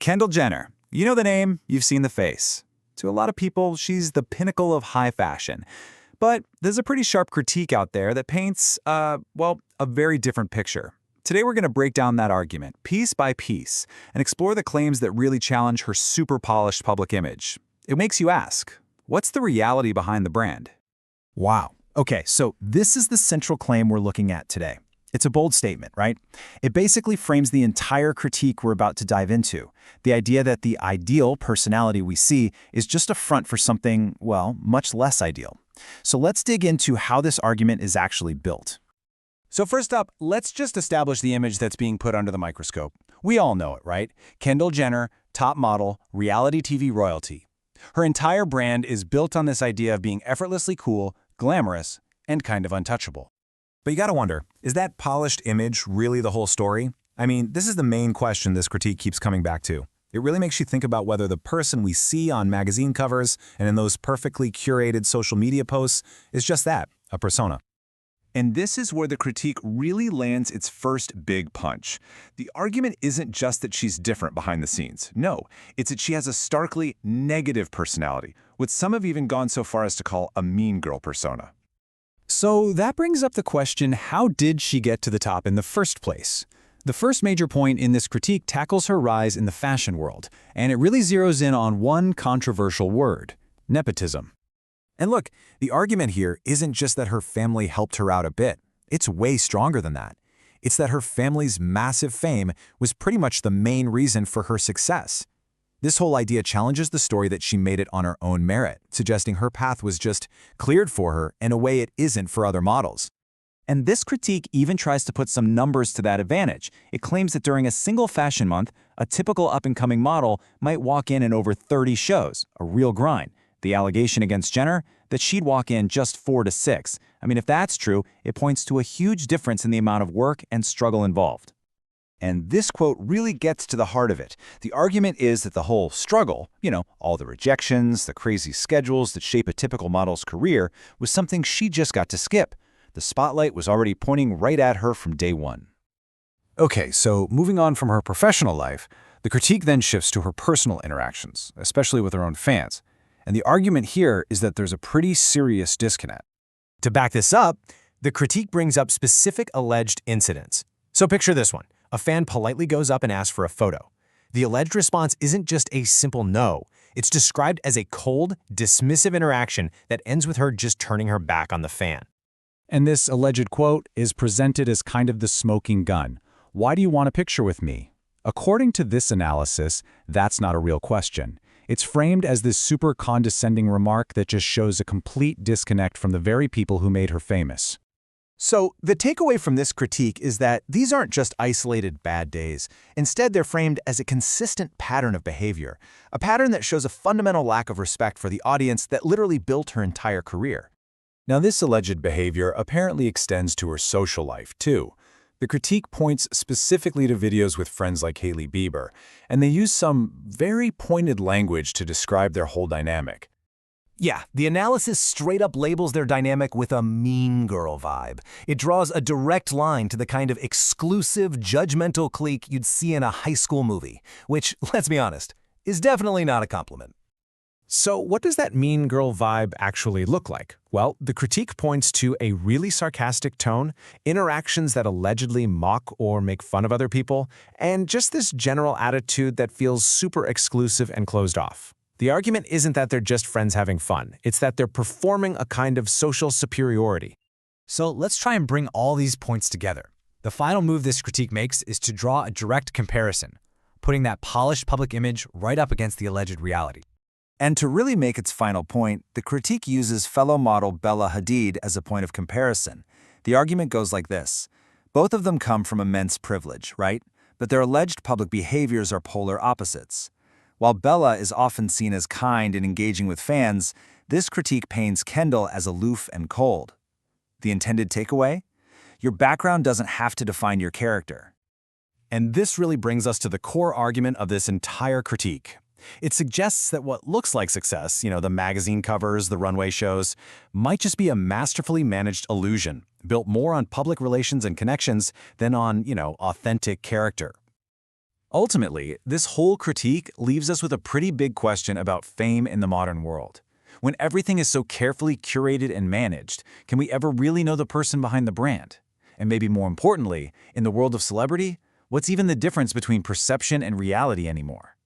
Kendall Jenner. You know the name, you've seen the face. To a lot of people, she's the pinnacle of high fashion. But there's a pretty sharp critique out there that paints, well, a very different picture. Today we're going to break down that argument, piece by piece, and explore the claims that really challenge her super polished public image. It makes you ask, what's the reality behind the brand? Wow. Okay, so this is the central claim we're looking at today. It's a bold statement, right? It basically frames the entire critique we're about to dive into. The idea that the ideal personality we see is just a front for something, well, much less ideal. So let's dig into how this argument is actually built. So first up, let's just establish the image that's being put under the microscope. We all know it, right? Kendall Jenner, top model, reality TV royalty. Her entire brand is built on this idea of being effortlessly cool, glamorous, and kind of untouchable. But you gotta wonder, is that polished image really the whole story? I mean, this is the main question this critique keeps coming back to. It really makes you think about whether the person we see on magazine covers and in those perfectly curated social media posts is just that, a persona. And this is where the critique really lands its first big punch. The argument isn't just that she's different behind the scenes. No, it's that she has a starkly negative personality, what some have even gone so far as to call a mean girl persona. So that brings up the question, how did she get to the top in the first place? The first major point in this critique tackles her rise in the fashion world, and it really zeroes in on one controversial word: nepotism. And look, the argument here isn't just that her family helped her out a bit. It's way stronger than that. It's that her family's massive fame was pretty much the main reason for her success. This whole idea challenges the story that she made it on her own merit, suggesting her path was just cleared for her in a way it isn't for other models. And this critique even tries to put some numbers to that advantage. It claims that during a single fashion month, a typical up-and-coming model might walk in over 30 shows, a real grind. The allegation against Jenner, that she'd walk in just 4 to 6. I mean, if that's true, it points to a huge difference in the amount of work and struggle involved. And this quote really gets to the heart of it. The argument is that the whole struggle, all the rejections, the crazy schedules that shape a typical model's career, was something she just got to skip. The spotlight was already pointing right at her from day one. Okay, so moving on from her professional life, the critique then shifts to her personal interactions, especially with her own fans. And the argument here is that there's a pretty serious disconnect. To back this up, the critique brings up specific alleged incidents. So picture this one. A fan politely goes up and asks for a photo. The alleged response isn't just a simple no. It's described as a cold, dismissive interaction that ends with her just turning her back on the fan. And this alleged quote is presented as kind of the smoking gun. Why do you want a picture with me? According to this analysis, that's not a real question. It's framed as this super condescending remark that just shows a complete disconnect from the very people who made her famous. So the takeaway from this critique is that these aren't just isolated bad days. Instead, they're framed as a consistent pattern of behavior, a pattern that shows a fundamental lack of respect for the audience that literally built her entire career. Now, this alleged behavior apparently extends to her social life, too. The critique points specifically to videos with friends like Hailey Bieber, and they use some very pointed language to describe their whole dynamic. Yeah, the analysis straight up labels their dynamic with a mean girl vibe. It draws a direct line to the kind of exclusive, judgmental clique you'd see in a high school movie, which, let's be honest, is definitely not a compliment. So what does that mean girl vibe actually look like? Well, the critique points to a really sarcastic tone, interactions that allegedly mock or make fun of other people, and just this general attitude that feels super exclusive and closed off. The argument isn't that they're just friends having fun. It's that they're performing a kind of social superiority. So let's try and bring all these points together. The final move this critique makes is to draw a direct comparison, putting that polished public image right up against the alleged reality. And to really make its final point, the critique uses fellow model Bella Hadid as a point of comparison. The argument goes like this. Both of them come from immense privilege, right? But their alleged public behaviors are polar opposites. While Bella is often seen as kind and engaging with fans, this critique paints Kendall as aloof and cold. The intended takeaway? Your background doesn't have to define your character. And this really brings us to the core argument of this entire critique. It suggests that what looks like success, the magazine covers, the runway shows, might just be a masterfully managed illusion, built more on public relations and connections than on, authentic character. Ultimately, this whole critique leaves us with a pretty big question about fame in the modern world. When everything is so carefully curated and managed, can we ever really know the person behind the brand? And maybe more importantly, in the world of celebrity, what's even the difference between perception and reality anymore?